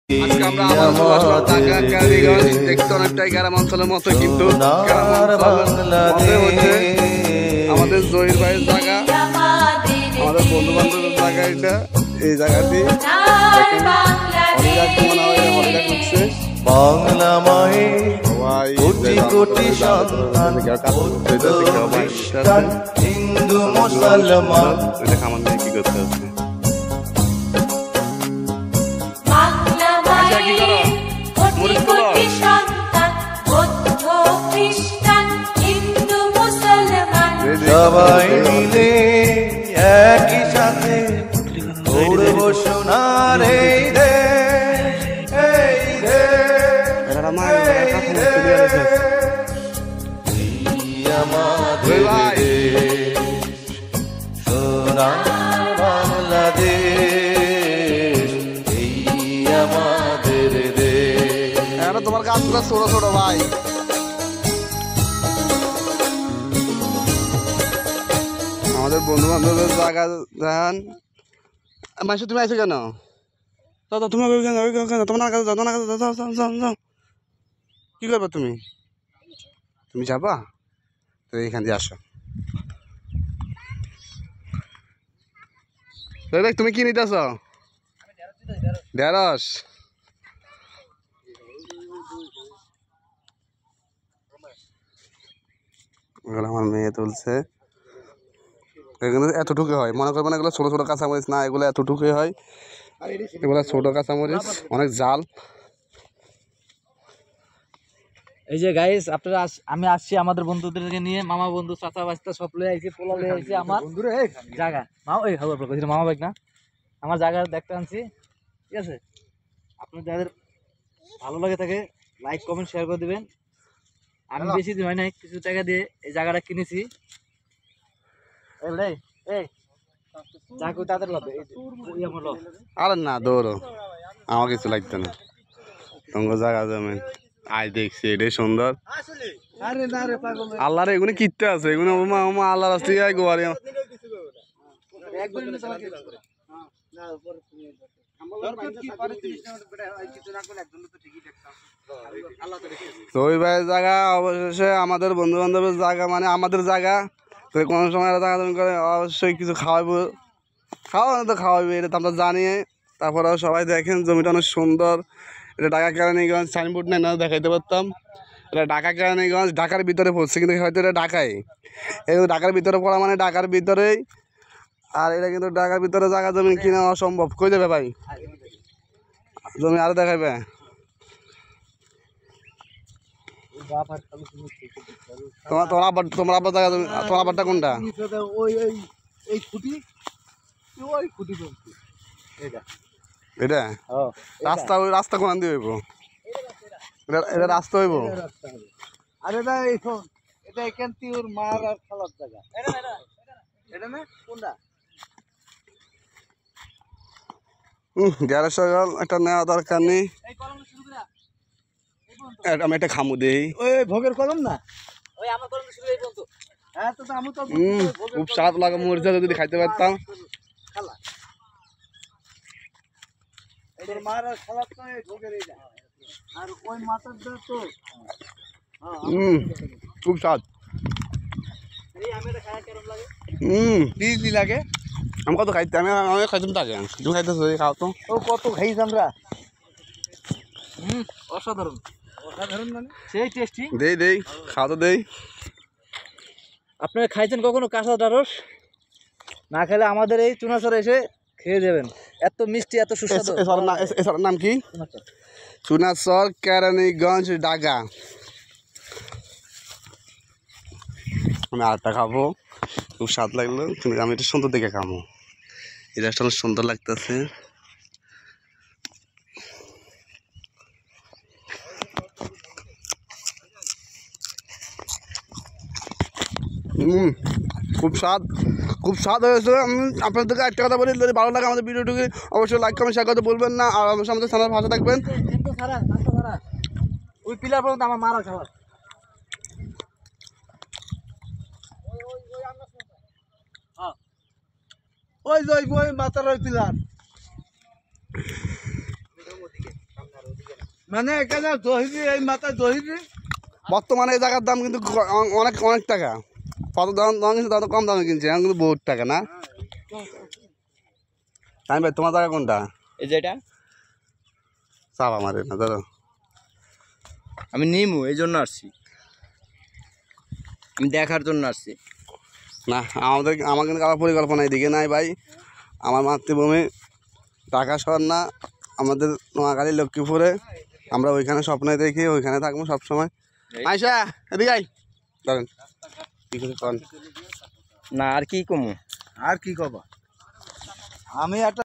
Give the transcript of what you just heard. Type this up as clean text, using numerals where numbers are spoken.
আজকে আমরা আবার চলে আসলাম ঢাকা কালীগঞ্জ। দেখতে অনেকটাই গ্রাম অঞ্চলের মতো, কিন্তু আমাদের জহির ভাইয়ের জায়গা, আমাদের বন্ধু বান্ধবের জায়গা। এটা এই জায়গাটি বাংলা মায়ের কোটি কোটি সন্তান, হিন্দু মুসলমান। এটা খামার নিয়ে কি করতে হচ্ছে? সবাই মিলে একই সাথে ঘুরব সোনার এই দেশ, এই দেশ, আমাদের দেশ, সোনার বাংলাদেশ, এই আমাদের দেশ। এখন তোমার কাজগুলো ছোট ছোট ভাই। আমাদের বন্ধু বান্ধবের জায়গা যান। মাসে তুমি আইছো কেন? দাদা তুমি তোমার কাছে যাও, তোমার কাছে যাও, যাও, যাও, যাও। কি করবে তুমি? তুমি যাবা তো এইখান দিয়ে আসো। তুমি কি নিতেছ? ঢেঁড়স। আমার মেয়ে তুলছে। এগুলো এতটুকু হয়, মনে করবেন এগুলো ছোট ছোট কাঁচামরিচ না, এগুলো এতটুকুই হয়। এগুলো ছোট কাঁচামরিচ, অনেক জাল। এই যে গাইস, আপনারা আমি আসছি আমাদের বন্ধুদেরকে নিয়ে, মামা বন্ধু চাচা বাচ্চা সব লয়ে আইছি, পোলা লয়ে আইছি আমার জায়গা। মামা ওই খবর কইছিল, মামা বাইক না আমার জায়গা দেখতে আনছি। ঠিক আছে, আপনাদের যাদের ভালো লাগে থাকে লাইক কমেন্ট শেয়ার করে দিবেন। আমি বেশি দিন হয় নাই, কিছু টাকা দিয়ে এই জায়গাটা কিনেছি। আরে না দৌড়ো, আমার কিছু লাগতো না। তোমার জায়গা জমি আয় দেখছি, এটাই সুন্দর। আল্লাহর এগুলো কিনতে আছে, এগুলো আল্লাহ রাস্তায় আয় গোয়ারি। জহির ভাইয়ের জায়গা অবশেষে আমাদের বন্ধু বান্ধবের জায়গা, মানে আমাদের জায়গা। তো কোনো সময় জায়গা জমি করে অবশ্যই কিছু খাওয়াবো, খাওয়ানো তো খাওয়াবে, এটা তো আমরা জানি। তারপরেও সবাই দেখেন জমিটা অনেক সুন্দর। এটা ঢাকা কেরানীগঞ্জ, সাইনবোর্ড নেই না দেখাইতে পারতাম। এটা ঢাকা কেরানীগঞ্জ, ঢাকার ভিতরে পড়ছে, কিন্তু হয়তো এটা ঢাকায়। এটা ঢাকার ভিতরে পড়া মানে ঢাকার ভিতরেই। আর এটা কিন্তু ঢাকার ভিতরে জায়গা জমি কিনা অসম্ভব। কই দেবে ভাই জমি? আরো দেখাইবে। তোমার আব্বার জায়গা জমি, তোমার আব্বারটা কোনটা? এটা রাস্তা, ওই রাস্তা কোন দিয়ে হইব? এটা রাস্তা হইব। আরে না, এটা এখান থেকে ওর মার আর খালার জায়গা। এটা না কোনটা? গ্যারেজ সকাল একটা নেওয়া দরকার নেই। আমি একটা খামু দেই। ওই ভোগের কলম না, ওই আমার কলম শুরু এই পর্যন্ত। হ্যাঁ তো আমি তো খুব স্বাদ লাগে, মরিচা যদি খাইতে পারতাম। খালা এর মার আর খালার তো এই ভোগের এই আর ওই মাথার দা তো খুব স্বাদ। এই আমি এটা খায়া কেমন লাগে? কি লাগে? আমি কত খাইতে, আমি খাইতাম তাকে। তুমি খাইতেছো, খাও তো। ও কত খাইছ আমরা। অসাধারণ, অসাধারণ মানে সেই টেস্টি। দেই দেই, খাওয়া তো দেই। আপনারা খাইছেন কখনো কাঁচা ঢেঁড়স? না খেলে আমাদের এই চুনাচরে এসে খেয়ে যাবেন, এত মিষ্টি, এত সুস্বাদু। এছাড়ার নাম কি? চুনাচর, কেরানীগঞ্জ, ঢাকা। আমি আরেকটা খাবো, খুব স্বাদ লাগলো, কিন্তু আমি এটা সুন্দর দেখে খাবো। এই রাস্তা অনেক সুন্দর লাগতেছে। খুব স্বাদ, খুব স্বাদ হয়েছে। আপনাদেরকে একটা কথা বলি, যদি ভালো লাগে আমাদের ভিডিওটিকে অবশ্যই লাইক কমেন্ট শেয়ার করতে বলবেন না। আর অবশ্যই আমাদের চ্যানেল ভাষা থাকবেন। ওই পিলার পর্যন্ত আমার মারা খাবার। ওই যে ওই মাথার ওই পিলার। মানে এখানে দহিরি এই মাথা দহিরি বর্তমানে এই জায়গার দাম কিন্তু অনেক অনেক টাকা। কত দাম দাম কিনছে তত কম দামে কিনছে, এখন কিন্তু বহুত টাকা না। আমি ভাই তোমার জায়গা কোনটা? এই যেটা চাপ আমার না ধরো আমি নিমু এই জন্য আসছি, আমি দেখার জন্য আসছি। না আমার কিন্তু কারো পরিকল্পনা এদিকে নাই ভাই। আমার মাতৃভূমি ঢাকা শহর না, আমাদের নোয়াখালী লক্ষ্মীপুরে। আমরা ওইখানে স্বপ্নে দেখি ওইখানে থাকবো সবসময়। আয়সা এদিকে আই ধরেন কি কিছু কন না আর কি কমু? আর কি কবা আমি একটা